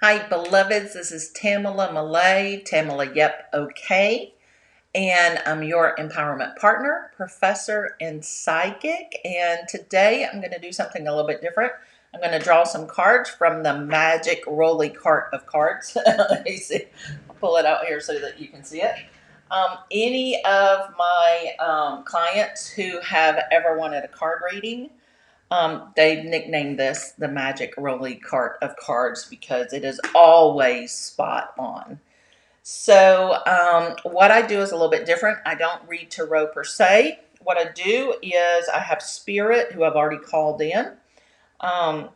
Hi, beloveds. This is Tamala Malay. Tamala, yep, okay. And I'm your empowerment partner, professor, and psychic. And today I'm going to do something a little bit different. I'm going to draw some cards from the magic rolly cart of cards. Let me see. I'll pull it out here so that you can see it. Any of my clients who have ever wanted a card reading, they've nicknamed this the magic rolly cart of cards because it is always spot on. So what I do is a little bit different. I don't read tarot per se. What I do is I have spirit who I've already called in, um,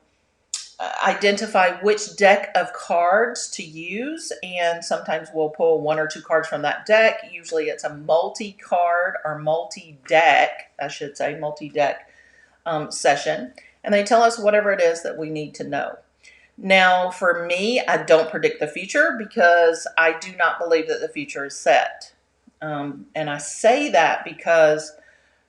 identify which deck of cards to use, and sometimes we'll pull one or two cards from that deck. Usually it's a multi-card or multi-deck, I should say, multi-deck session, and they tell us whatever it is that we need to know. Now, for me, I don't predict the future because I do not believe that the future is set. And I say that because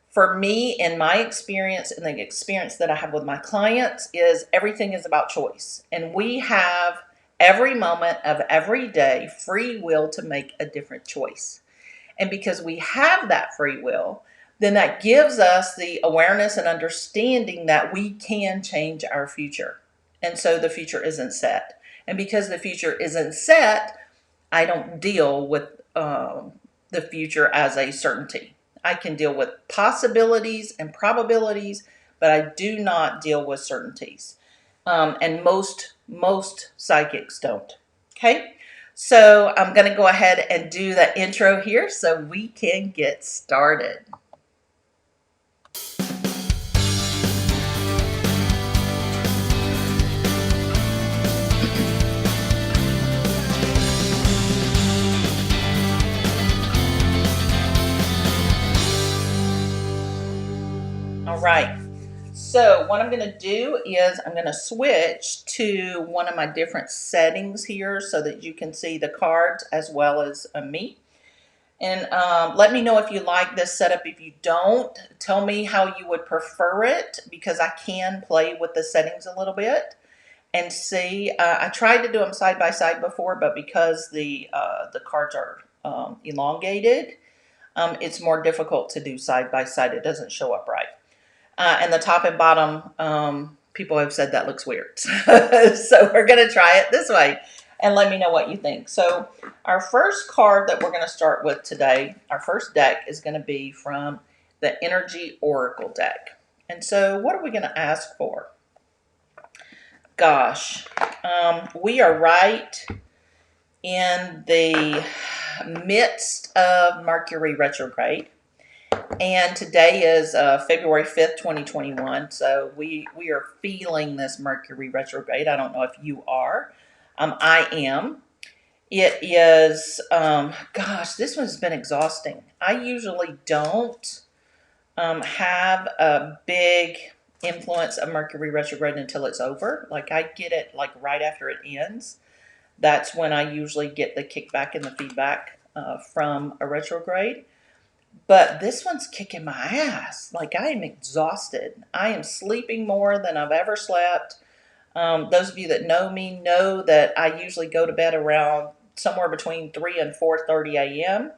for me, in my experience and the experience that I have with my clients, is everything is about choice. And we have every moment of every day free will to make a different choice. And because we have that free will, then that gives us the awareness and understanding that we can change our future. And so the future isn't set. And because the future isn't set, I don't deal with the future as a certainty. I can deal with possibilities and probabilities, but I do not deal with certainties. And most psychics don't. Okay? So I'm going to go ahead and do the intro here so we can get started. All right. So what I'm going to do is I'm going to switch to one of my different settings here so that you can see the cards as well as me. And let me know if you like this setup. If you don't, tell me how you would prefer it, because I can play with the settings a little bit and see. I tried to do them side by side before, but because the cards are elongated, it's more difficult to do side by side. It doesn't show up right. And the top and bottom, people have said that looks weird. So we're going to try it this way and let me know what you think. So our first card that we're going to start with today, our first deck, is going to be from the Energy Oracle deck. And so what are we going to ask for? Gosh, we are right in the midst of Mercury Retrograde. And today is February 5th, 2021. So we are feeling this Mercury retrograde. I don't know if you are. I am. It is, gosh, this one's been exhausting. I usually don't have a big influence of Mercury retrograde until it's over. Like, I get it like right after it ends. That's when I usually get the kickback and the feedback from a retrograde. But this one's kicking my ass. Like, I am exhausted. I am sleeping more than I've ever slept. Those of you that know me know that I usually go to bed around somewhere between 3 and 4:30 a.m.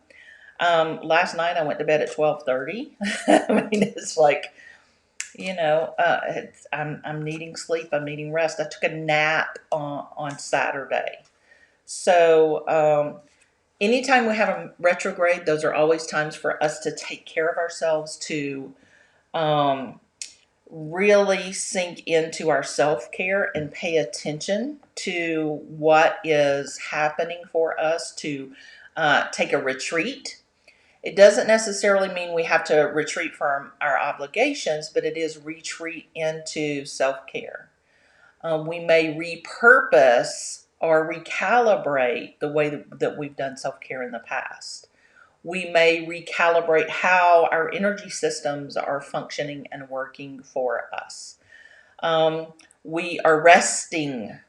Last night I went to bed at 12:30. I mean, it's like, I'm needing sleep. I'm needing rest. I took a nap on Saturday. So anytime we have a retrograde, those are always times for us to take care of ourselves, to really sink into our self-care and pay attention to what is happening for us, to take a retreat. It doesn't necessarily mean we have to retreat from our obligations, but it is retreat into self-care. We may repurpose or recalibrate the way that we've done self-care in the past. We may recalibrate how our energy systems are functioning and working for us. We are resting.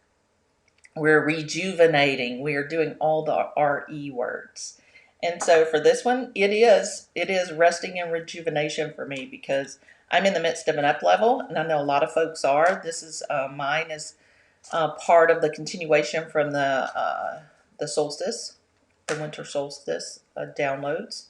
We're rejuvenating. We are doing all the RE words. And so for this one, it is resting and rejuvenation for me, because I'm in the midst of an up level, and I know a lot of folks are. This is mine is part of the continuation from the solstice, the winter solstice downloads.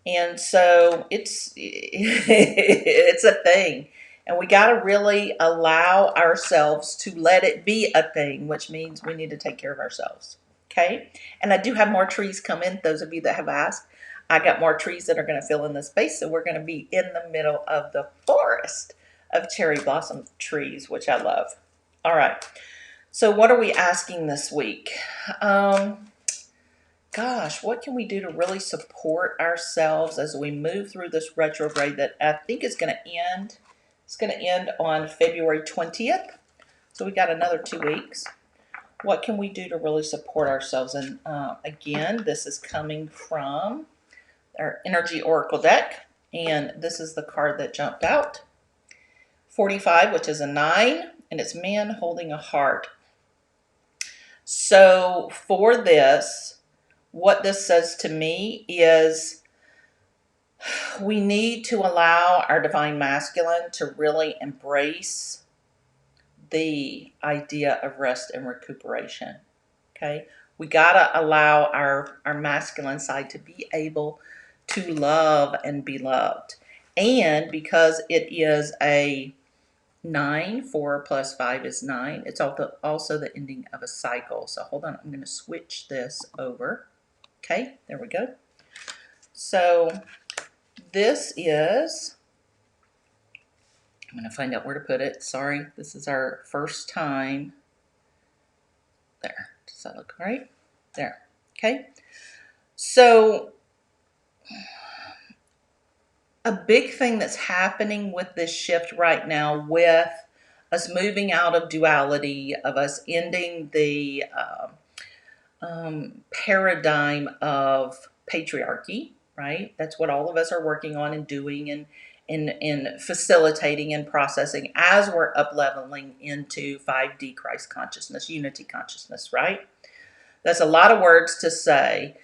And so it's a thing. And we got to really allow ourselves to let it be a thing, which means we need to take care of ourselves. Okay. And I do have more trees come in. Those of you that have asked, I got more trees that are going to fill in the space. So we're going to be in the middle of the forest of cherry blossom trees, which I love. All right. So what are we asking this week? Gosh, what can we do to really support ourselves as we move through this retrograde that I think is going to end? It's going to end on February 20th. So we got another 2 weeks. What can we do to really support ourselves? And again, this is coming from our Energy Oracle deck. And this is the card that jumped out. 45, which is a 9. And it's man holding a heart. So for this, what this says to me is we need to allow our divine masculine to really embrace the idea of rest and recuperation. Okay, we got to allow our masculine side to be able to love and be loved. And because it is a 9, 4 plus 5 is 9, it's also the ending of a cycle. So hold on, I'm going to switch this over. Okay, there we go. So this is, I'm going to find out where to put it. Sorry, this is our first time. There, does that look right? There, okay. So a big thing that's happening with this shift right now, with us moving out of duality, of us ending the paradigm of patriarchy, right? That's what all of us are working on and doing and facilitating and processing as we're up-leveling into 5D Christ consciousness, unity consciousness, right? That's a lot of words to say.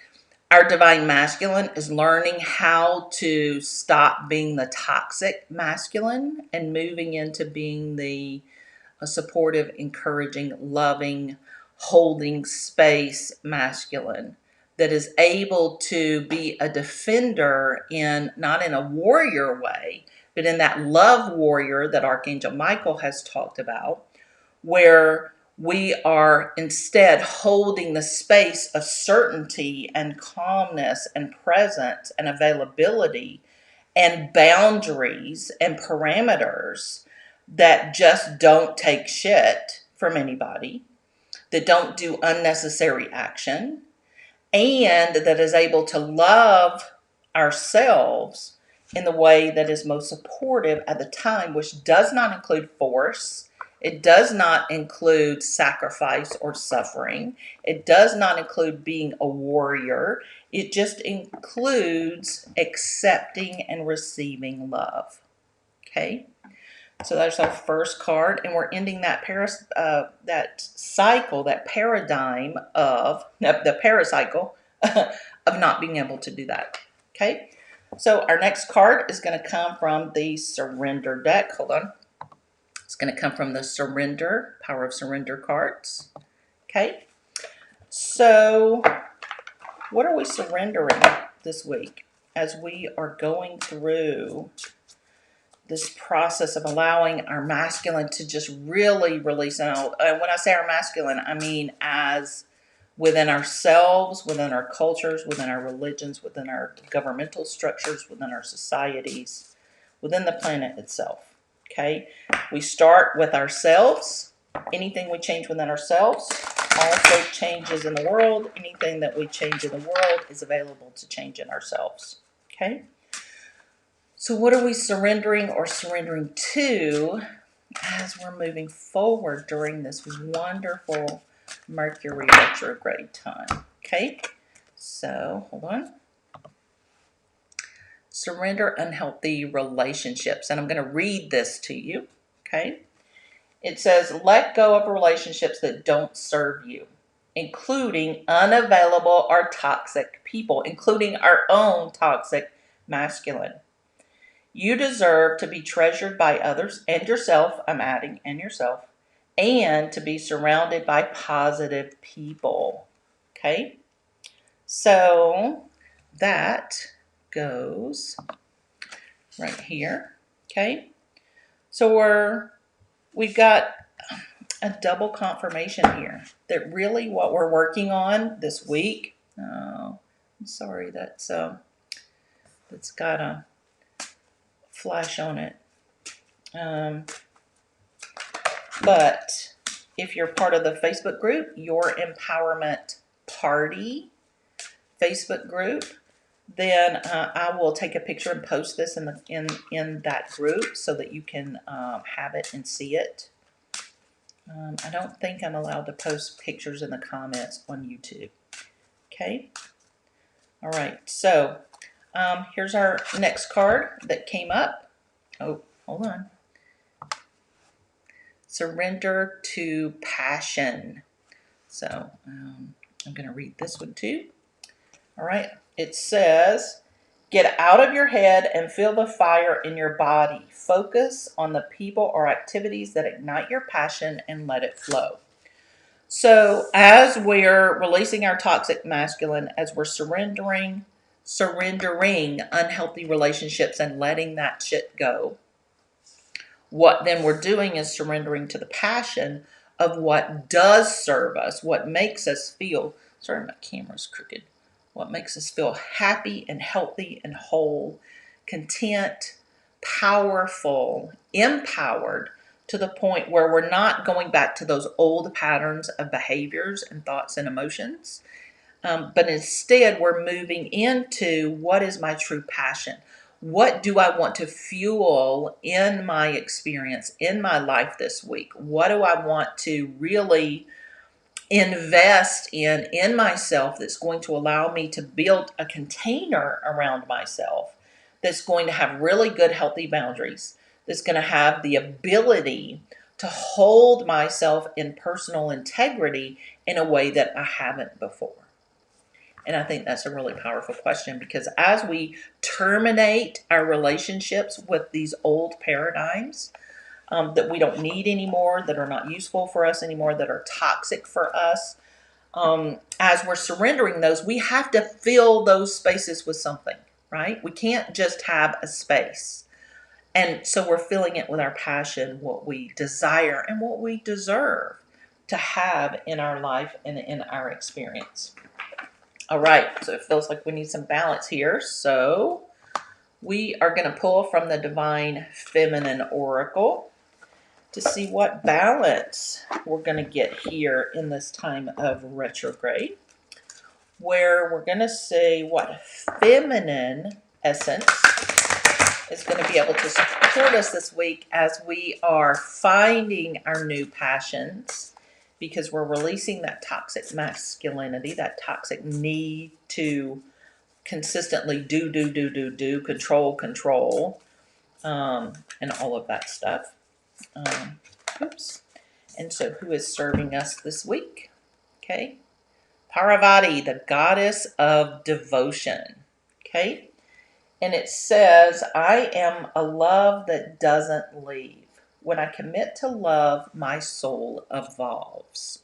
Our divine masculine is learning how to stop being the toxic masculine and moving into being the supportive, encouraging, loving, holding space masculine that is able to be a defender in, not in a warrior way, but in that love warrior that Archangel Michael has talked about, where we are instead holding the space of certainty and calmness and presence and availability and boundaries and parameters that just don't take shit from anybody, that don't do unnecessary action, and that is able to love ourselves in the way that is most supportive at the time, which does not include force. It does not include sacrifice or suffering. It does not include being a warrior. It just includes accepting and receiving love. Okay? So that's our first card, and we're ending that that cycle, that paradigm of the paracycle of not being able to do that. Okay, so our next card is going to come from the Surrender deck. Hold on, it's going to come from the Surrender, Power of Surrender cards. Okay, so what are we surrendering this week as we are going through this process of allowing our masculine to just really release? And when I say our masculine, I mean as within ourselves, within our cultures, within our religions, within our governmental structures, within our societies, within the planet itself. Okay, we start with ourselves. Anything we change within ourselves also changes in the world. Anything that we change in the world is available to change in ourselves. Okay. So what are we surrendering or surrendering to as we're moving forward during this wonderful Mercury Retrograde time? Okay, so hold on. Surrender unhealthy relationships. And I'm going to read this to you. Okay, it says, let go of relationships that don't serve you, including unavailable or toxic people, including our own toxic masculine. You deserve to be treasured by others and yourself, I'm adding, and yourself, and to be surrounded by positive people. Okay, so that goes right here. Okay, so we've got a double confirmation here that really what we're working on this week. Oh, I'm sorry, that's got a flash on it. But if you're part of the Facebook group, Your Empowerment Party Facebook group, then I will take a picture and post this in that group so that you can have it and see it. I don't think I'm allowed to post pictures in the comments on YouTube. Okay. All right. So here's our next card that came up. Oh, hold on. Surrender to passion. So I'm going to read this one too. All right. It says, get out of your head and feel the fire in your body. Focus on the people or activities that ignite your passion and let it flow. So as we're releasing our toxic masculine, as we're surrendering unhealthy relationships and letting that shit go, what then we're doing is surrendering to the passion of what does serve us, what makes us feel, sorry, my camera's crooked, what makes us feel happy and healthy and whole, content, powerful, empowered, to the point where we're not going back to those old patterns of behaviors and thoughts and emotions, but instead we're moving into what is my true passion. What do I want to fuel in my experience, in my life this week? What do I want to really invest in myself that's going to allow me to build a container around myself that's going to have really good, healthy boundaries, that's going to have the ability to hold myself in personal integrity in a way that I haven't before? And I think that's a really powerful question, because as we terminate our relationships with these old paradigms that we don't need anymore, that are not useful for us anymore, that are toxic for us, as we're surrendering those, we have to fill those spaces with something, right? We can't just have a space. And so we're filling it with our passion, what we desire and what we deserve to have in our life and in our experience. All right, so it feels like we need some balance here. So we are going to pull from the Divine Feminine Oracle to see what balance we're going to get here in this time of retrograde, where we're going to see what feminine essence is going to be able to support us this week as we are finding our new passions, because we're releasing that toxic masculinity, that toxic need to consistently do, control, and all of that stuff. Oops. And so who is serving us this week? Okay. Parvati, the goddess of devotion. Okay. And it says, I am a love that doesn't leave. When I commit to love, my soul evolves.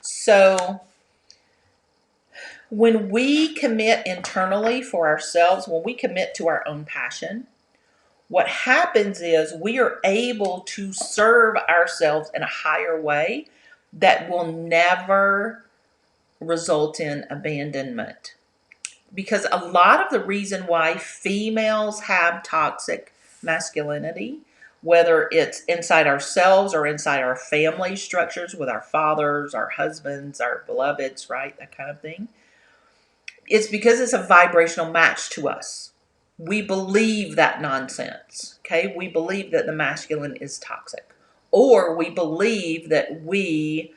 So when we commit internally for ourselves, when we commit to our own passion, what happens is we are able to serve ourselves in a higher way that will never result in abandonment. Because a lot of the reason why females have toxic masculinity, whether it's inside ourselves or inside our family structures with our fathers, our husbands, our beloveds, right, that kind of thing, it's because it's a vibrational match to us. We believe that nonsense, okay? We believe that the masculine is toxic. Or we believe that we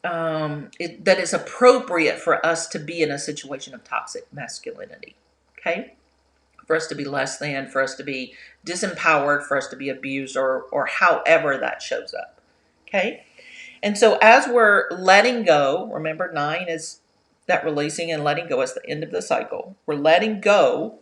that it's appropriate for us to be in a situation of toxic masculinity, okay? For us to be less than, for us to be disempowered, for us to be abused, or however that shows up, okay? And so as we're letting go, remember 9 is that releasing and letting go is the end of the cycle. We're letting go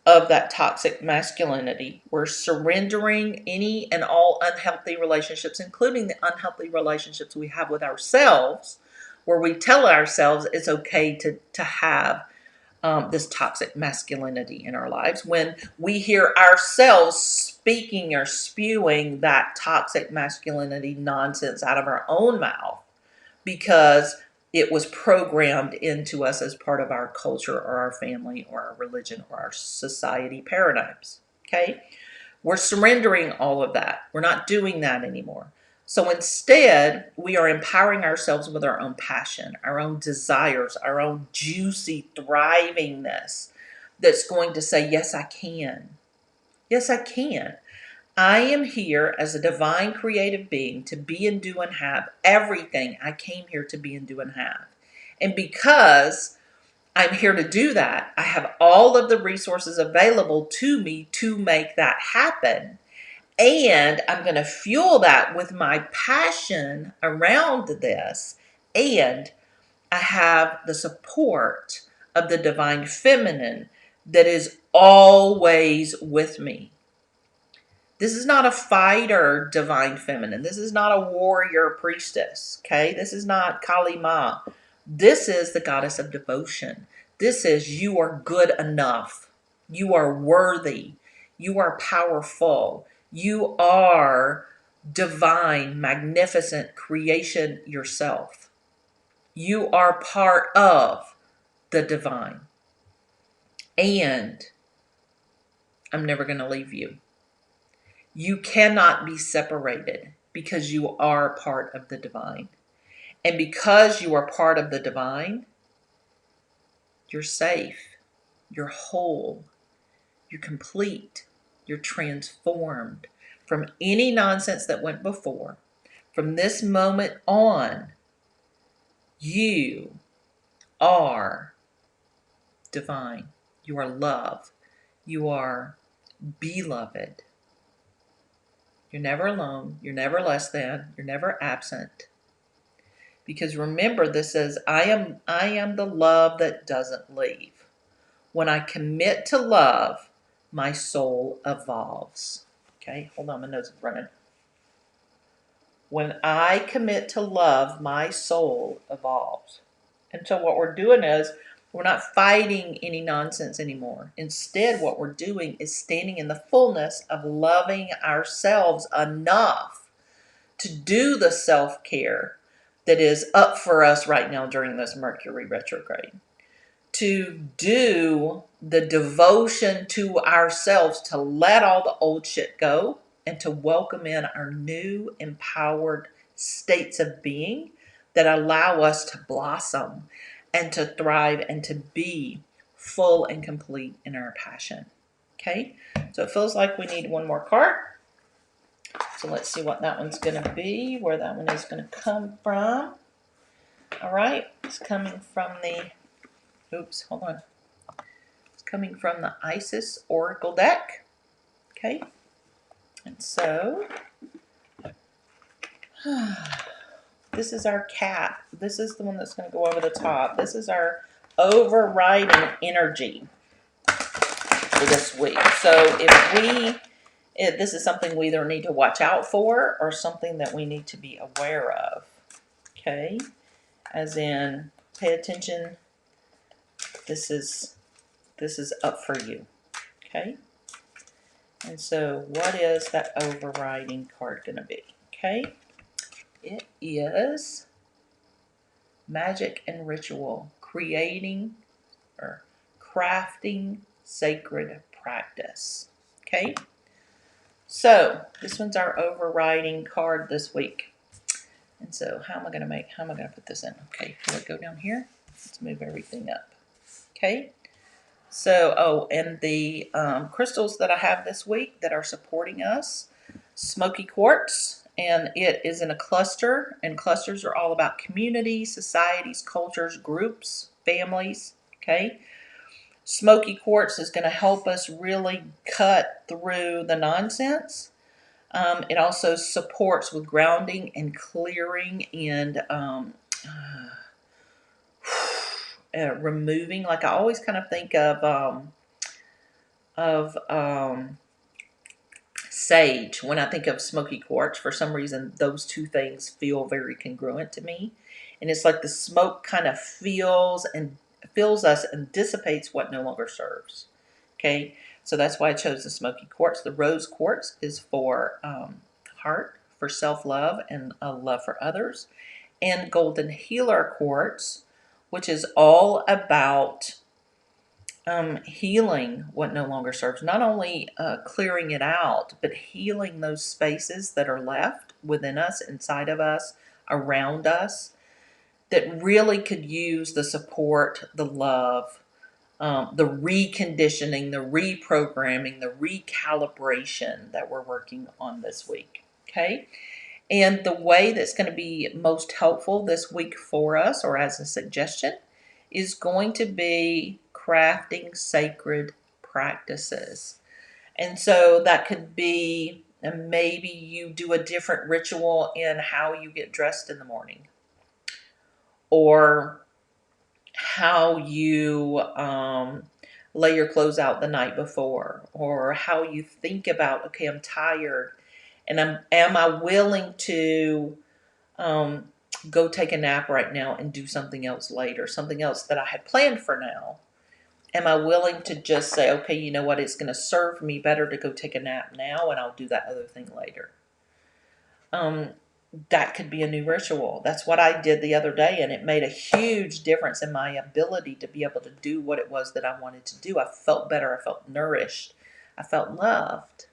of that toxic masculinity. We're surrendering any and all unhealthy relationships, including the unhealthy relationships we have with ourselves, where we tell ourselves it's okay to have this toxic masculinity in our lives. When we hear ourselves speaking or spewing that toxic masculinity nonsense out of our own mouth, because it was programmed into us as part of our culture or our family or our religion or our society paradigms. Okay? We're surrendering all of that. We're not doing that anymore. So instead, we are empowering ourselves with our own passion, our own desires, our own juicy thrivingness that's going to say, yes, I can. Yes, I can. I am here as a divine creative being to be and do and have everything I came here to be and do and have. And because I'm here to do that, I have all of the resources available to me to make that happen. And I'm going to fuel that with my passion around this. And I have the support of the divine feminine that is always with me. This is not a fighter divine feminine. This is not a warrior priestess. Okay. This is not Kali Ma. This is the goddess of devotion. This is you are good enough. You are worthy. You are powerful. You are divine, magnificent creation yourself. You are part of the divine. And I'm never going to leave you. You cannot be separated because you are part of the divine. And because you are part of the divine, you're safe, you're whole, you're complete, you're transformed from any nonsense that went before. From this moment on, you are divine. You are love. You are beloved. You're never alone. You're never less than. You're never absent. Because remember, this says, I am the love that doesn't leave. When I commit to love, my soul evolves. Okay, hold on, my nose is running. When I commit to love, my soul evolves. And so what we're doing is, we're not fighting any nonsense anymore. Instead, what we're doing is standing in the fullness of loving ourselves enough to do the self-care that is up for us right now during this Mercury retrograde. To do the devotion to ourselves, to let all the old shit go and to welcome in our new empowered states of being that allow us to blossom and to thrive and to be full and complete in our passion. Okay, so it feels like we need one more card. So let's see what that one's going to be, where that one is going to come from. All right, it's coming from the, oops, hold on. It's coming from the Isis Oracle deck. Okay, and so this is our cap. This is the one that's going to go over the top. This is our overriding energy for this week. So this is something we either need to watch out for or something that we need to be aware of. Okay, as in pay attention. This is up for you. Okay, and so what is that overriding card going to be? Okay, it is magic and ritual, creating or crafting sacred practice. Okay, so this one's our overriding card this week. And so how am I going to put this in? Okay, will it go down here? Let's move everything up. Okay, so, and the crystals that I have this week that are supporting us, Smoky Quartz, and it is in a cluster, and clusters are all about communities, societies, cultures, groups, families. Okay, Smoky Quartz is going to help us really cut through the nonsense. It also supports with grounding and clearing and removing. Like I always kind of think of of sage. When I think of smoky quartz, for some reason, those two things feel very congruent to me. And it's like the smoke kind of fills us and dissipates what no longer serves. Okay, so that's why I chose the smoky quartz. The rose quartz is for heart, for self-love and love for others. And golden healer quartz, which is all about healing what no longer serves, not only clearing it out, but healing those spaces that are left within us, inside of us, around us, that really could use the support, the love, the reconditioning, the reprogramming, the recalibration that we're working on this week. Okay. And the way that's going to be most helpful this week for us, or as a suggestion, is going to be crafting sacred practices. And so that could be maybe you do a different ritual in how you get dressed in the morning, or how you lay your clothes out the night before, or how you think about, okay, I'm tired, and am I willing to go take a nap right now and do something else later, something else that I had planned for now? Am I willing to just say, okay, you know what, it's going to serve me better to go take a nap now, and I'll do that other thing later? That could be a new ritual. That's what I did the other day, and it made a huge difference in my ability to be able to do what it was that I wanted to do. I felt better. I felt nourished. I felt loved.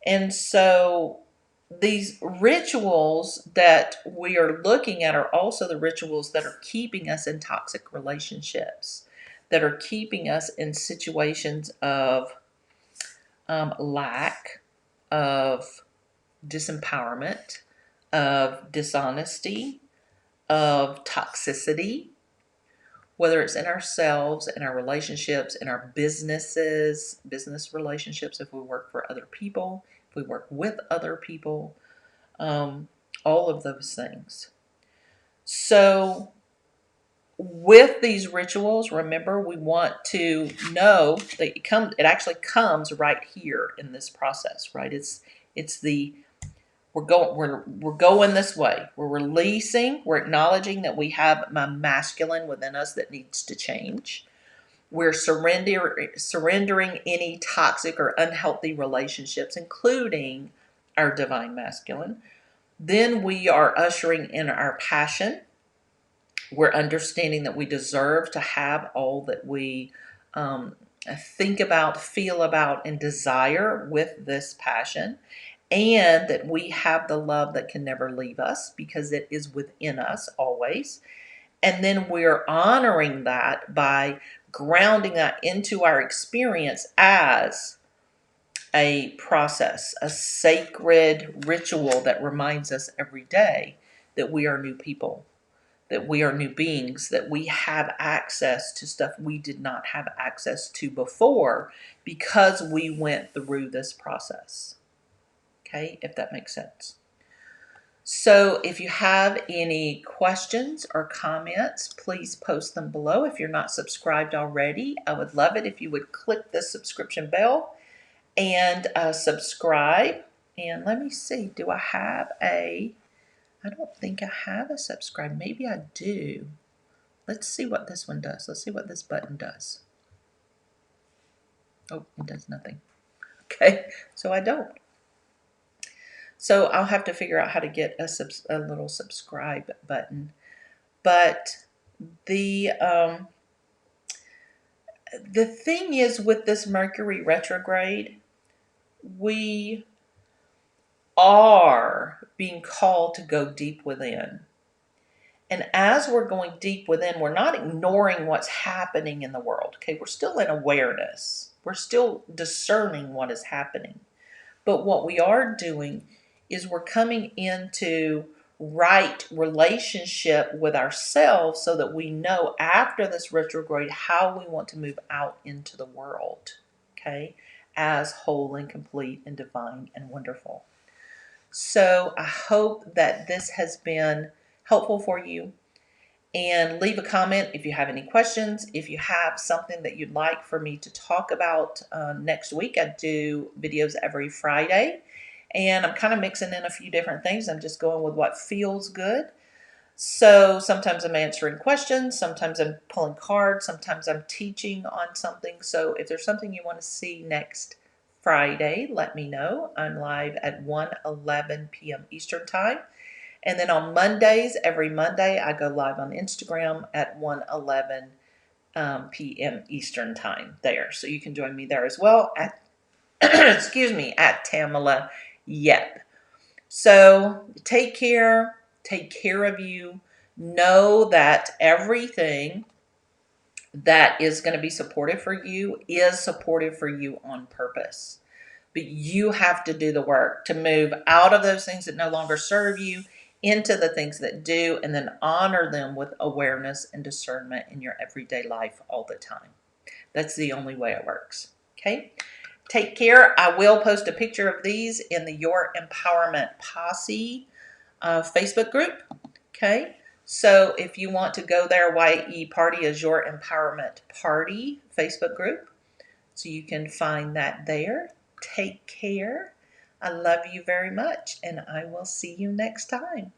And so these rituals that we are looking at are also the rituals that are keeping us in toxic relationships, that are keeping us in situations of lack, of disempowerment, of dishonesty, of toxicity, whether it's in ourselves, in our relationships, in our businesses, business relationships, if we work for other people, if we work with other people, all of those things. So with these rituals, remember, we want to know that it actually comes right here in this process, right? It's the we're going this way. We're releasing, we're acknowledging that we have a masculine within us that needs to change. We're surrendering any toxic or unhealthy relationships, including our divine masculine. Then we are ushering in our passion. We're understanding that we deserve to have all that we think about, feel about, and desire with this passion, and that we have the love that can never leave us because it is within us always. And then we're honoring that by grounding that into our experience as a process, a sacred ritual that reminds us every day that we are new people, that we are new beings, that we have access to stuff we did not have access to before because we went through this process. Okay, if that makes sense. So if you have any questions or comments, please post them below. If you're not subscribed already, I would love it if you would click the subscription bell and subscribe. And let me see, I don't think I have a subscribe. Maybe I do. Let's see what this one does. Let's see what this button does. Oh, it does nothing. Okay, so I don't. So I'll have to figure out how to get a little subscribe button. But the thing is, with this Mercury retrograde, we are being called to go deep within. And as we're going deep within, we're not ignoring what's happening in the world. Okay, we're still in awareness. We're still discerning what is happening. But what we are doing is we're coming into right relationship with ourselves so that we know after this retrograde how we want to move out into the world, okay, as whole and complete and divine and wonderful. So I hope that this has been helpful for you. and leave a comment if you have any questions. If you have something that you'd like for me to talk about next week, I do videos every Friday, and I'm kind of mixing in a few different things. I'm just going with what feels good. So sometimes I'm answering questions, sometimes I'm pulling cards, sometimes I'm teaching on something. So if there's something you want to see next Friday, let me know. I'm live at 1:11 p.m. Eastern Time. And then on Mondays, every Monday, I go live on Instagram at 1:11 p.m. Eastern Time there. So you can join me there as well at, excuse me, at Tamala Yep. So take care of you. Know that everything that is going to be supportive for you is supportive for you on purpose. But you have to do the work to move out of those things that no longer serve you into the things that do, and then honor them with awareness and discernment in your everyday life all the time. That's the only way it works. Okay? Take care. I will post a picture of these in the Your Empowerment Posse Facebook group. Okay? So if you want to go there, YE Party is Your Empowerment Party Facebook group. So you can find that there. Take care. I love you very much, and I will see you next time.